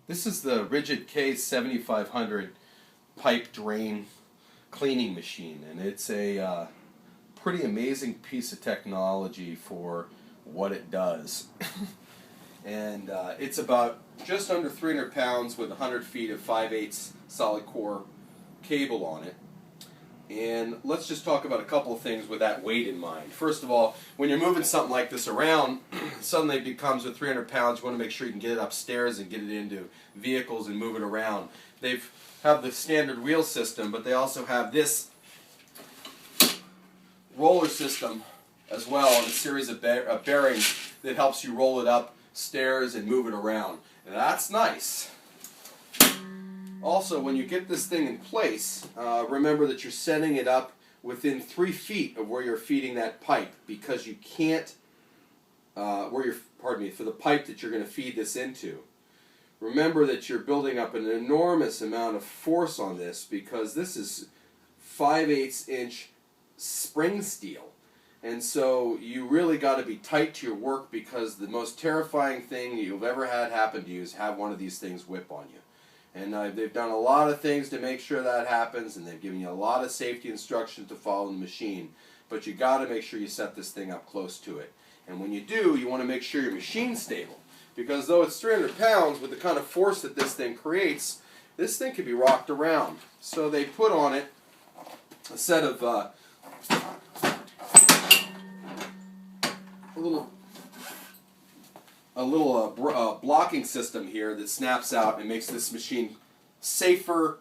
This is the Ridgid K-7500 pipe drain cleaning machine, and it's a pretty amazing piece of technology for what it does. And it's about just under 300 pounds with 100 feet of 5/8 solid core cable on it. And let's just talk about a couple of things with that weight in mind. First of all, when you're moving something like this around, suddenly it becomes with 300 pounds, you want to make sure you can get it upstairs and get it into vehicles and move it around. They have the standard wheel system, but they also have this roller system as well, and a series of bearings that helps you roll it up stairs and move it around. And that's nice. Also, when you get this thing in place, remember that you're setting it up within 3 feet of where you're feeding that pipe, because you can't, for the pipe that you're going to feed this into. Remember that you're building up an enormous amount of force on this, because this is 5/8 inch spring steel. And so you really got to be tight to your work, because the most terrifying thing you've ever had happen to you is have one of these things whip on you. And they've done a lot of things to make sure that happens, and they've given you a lot of safety instructions to follow in the machine. But you got to make sure you set this thing up close to it. And when you do, you want to make sure your machine's stable, because though it's 300 pounds, with the kind of force that this thing creates, this thing can be rocked around. So they put on it a set of a little blocking system here that snaps out and makes this machine safer,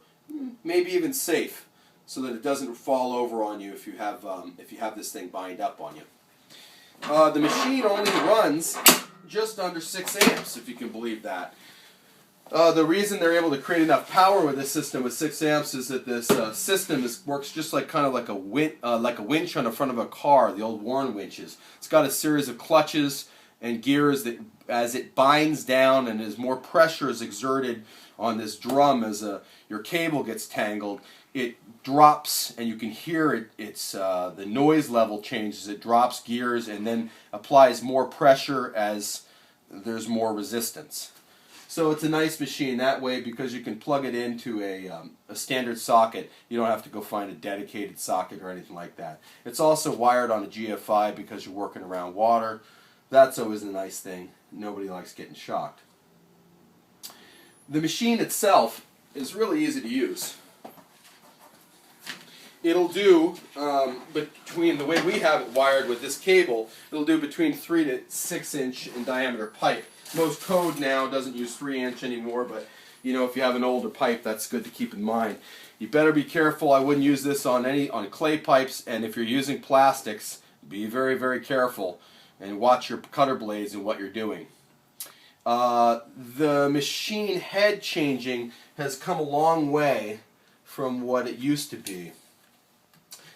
maybe even safe, so that it doesn't fall over on you if you have this thing bind up on you. The machine only runs just under 6 amps, if you can believe that. The reason they're able to create enough power with this system with 6 amps is that this system works just like like a winch on the front of a car, the old Warren winches. It's got a series of clutches and gears that, as it binds down and as more pressure is exerted on this drum, as your cable gets tangled, it drops, and you can hear it. The noise level changes. It drops gears and then applies more pressure as there's more resistance. So it's a nice machine that way, because you can plug it into a standard socket. You don't have to go find a dedicated socket or anything like that. It's also wired on a GFI because you're working around water. That's always a nice thing. Nobody likes getting shocked. The machine itself is really easy to use. It'll do, between the way we have it wired with this cable, it'll do between 3 to 6 inch in diameter pipe. Most code now doesn't use 3-inch anymore, but if you have an older pipe, that's good to keep in mind. You better be careful. I wouldn't use this on clay pipes, and if you're using plastics, be very, very careful and watch your cutter blades and what you're doing. The machine head changing has come a long way from what it used to be.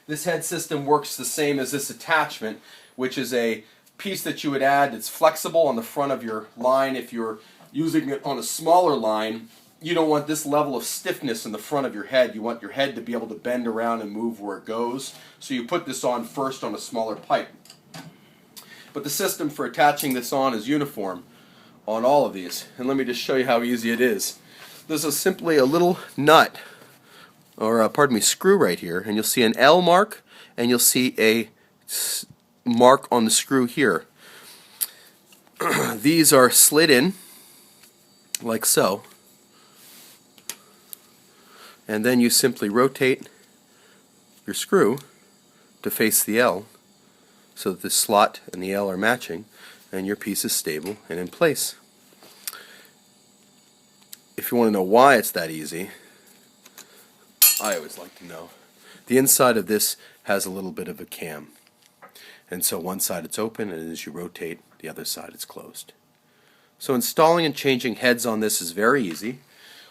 This head system works the same as this attachment, which is a piece that you would add that's flexible on the front of your line. If you're using it on a smaller line, you don't want this level of stiffness in the front of your head. You want your head to be able to bend around and move where it goes. So you put this on first on a smaller pipe. But the system for attaching this on is uniform on all of these. And let me just show you how easy it is. This is simply a little nut, or screw right here, and you'll see an L mark, and you'll see a mark on the screw here. These are slid in like so, and then you simply rotate your screw to face the L, so that the slot and the L are matching, and your piece is stable and in place. If you want to know why it's that easy, I always like to know. The inside of this has a little bit of a cam, and so one side it's open, and as you rotate, the other side is closed. So installing and changing heads on this is very easy,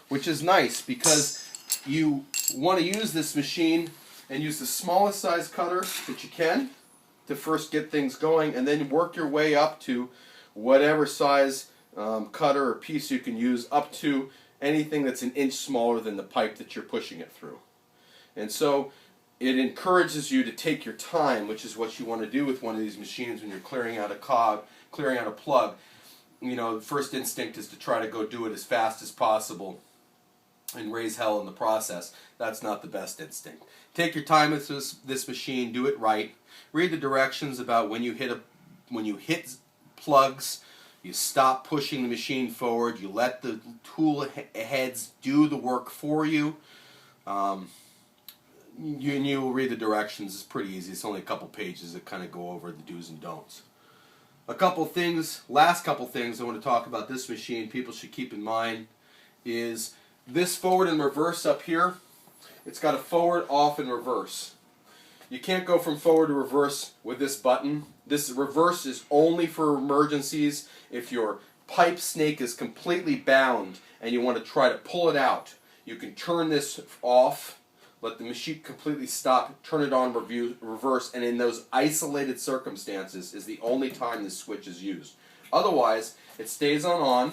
which is nice, because you want to use this machine and use the smallest size cutter that you can to first get things going, and then work your way up to whatever size cutter or piece you can use, up to anything that's an inch smaller than the pipe that you're pushing it through. And so it encourages you to take your time, which is what you want to do with one of these machines when you're clearing out a cog, clearing out a plug. the first instinct is to try to go do it as fast as possible and raise hell in the process. That's not the best instinct. Take your time with this machine, do it right. Read the directions about when you hit plugs, you stop pushing the machine forward, you let the tool heads do the work for you. You will read the directions. It's pretty easy. It's only a couple pages that kind of go over the do's and don'ts. Last couple things I want to talk about this machine people should keep in mind is this forward and reverse up here. It's got a forward, off, and reverse. You can't go from forward to reverse with this button. This reverse is only for emergencies. If your pipe snake is completely bound and you want to try to pull it out, you can turn this off, let the machine completely stop, turn it on reverse, and in those isolated circumstances is the only time this switch is used. Otherwise, it stays on,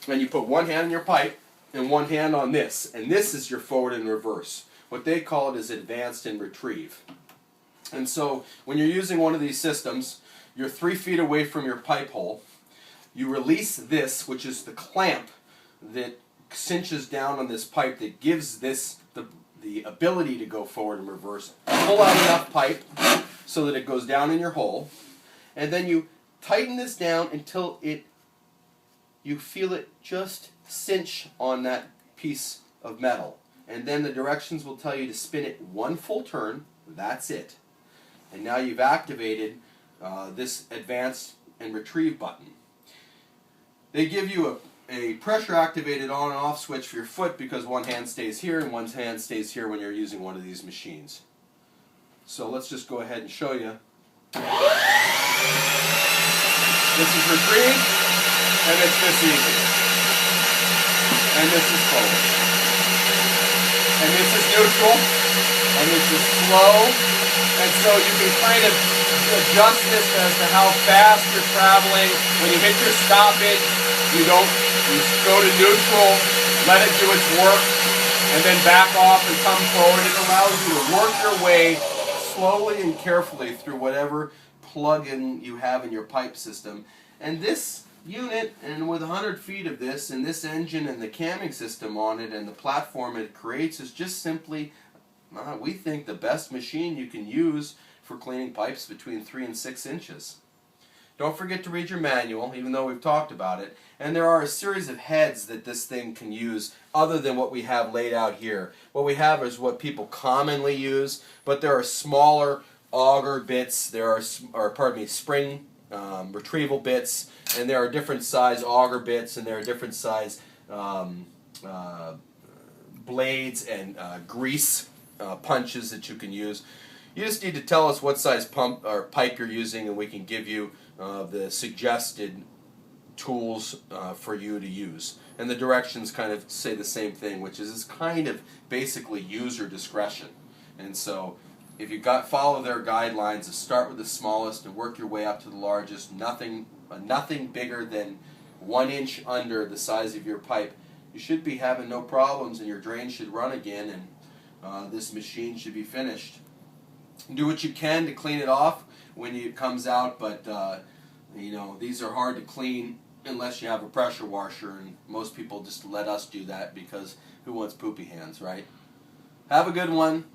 and you put one hand in your pipe and one hand on this, and this is your forward and reverse. What they call it is advanced and retrieve. And so when you're using one of these systems, you're 3 feet away from your pipe hole. You release this, which is the clamp that cinches down on this pipe that gives this the ability to go forward and reverse. Pull out enough pipe so that it goes down in your hole, and then you tighten this down until you feel it just cinch on that piece of metal. And then the directions will tell you to spin it 1 full turn. That's it. And now you've activated this advance and retrieve button. They give you a pressure activated on and off switch for your foot because one hand stays here and one hand stays here when you're using one of these machines. So let's just go ahead and show you. This is retrieve, and it's this easy. And this is forward. And this is neutral, and this is slow, and so you can kind of adjust this as to how fast you're traveling. When you hit your stoppage, you go to neutral, let it do its work, and then back off and come forward. It allows you to work your way slowly and carefully through whatever plug-in you have in your pipe system. And this unit, and with 100 feet of this, and this engine and the camming system on it, and the platform it creates, is just simply, we think, the best machine you can use for cleaning pipes between 3 and 6 inches. Don't forget to read your manual, even though we've talked about it. And there are a series of heads that this thing can use other than what we have laid out here. What we have is what people commonly use, but there are smaller auger bits, there are, spring retrieval bits, and there are different size auger bits, and there are different size blades and grease punches that you can use. You just need to tell us what size pump or pipe you're using, and we can give you the suggested tools for you to use. And the directions kind of say the same thing, which is it's kind of basically user discretion. And so if you follow their guidelines, start with the smallest and work your way up to the largest, nothing bigger than 1 inch under the size of your pipe, you should be having no problems, and your drain should run again, and this machine should be finished. Do what you can to clean it off when it comes out, but these are hard to clean unless you have a pressure washer, and most people just let us do that because who wants poopy hands, right? Have a good one.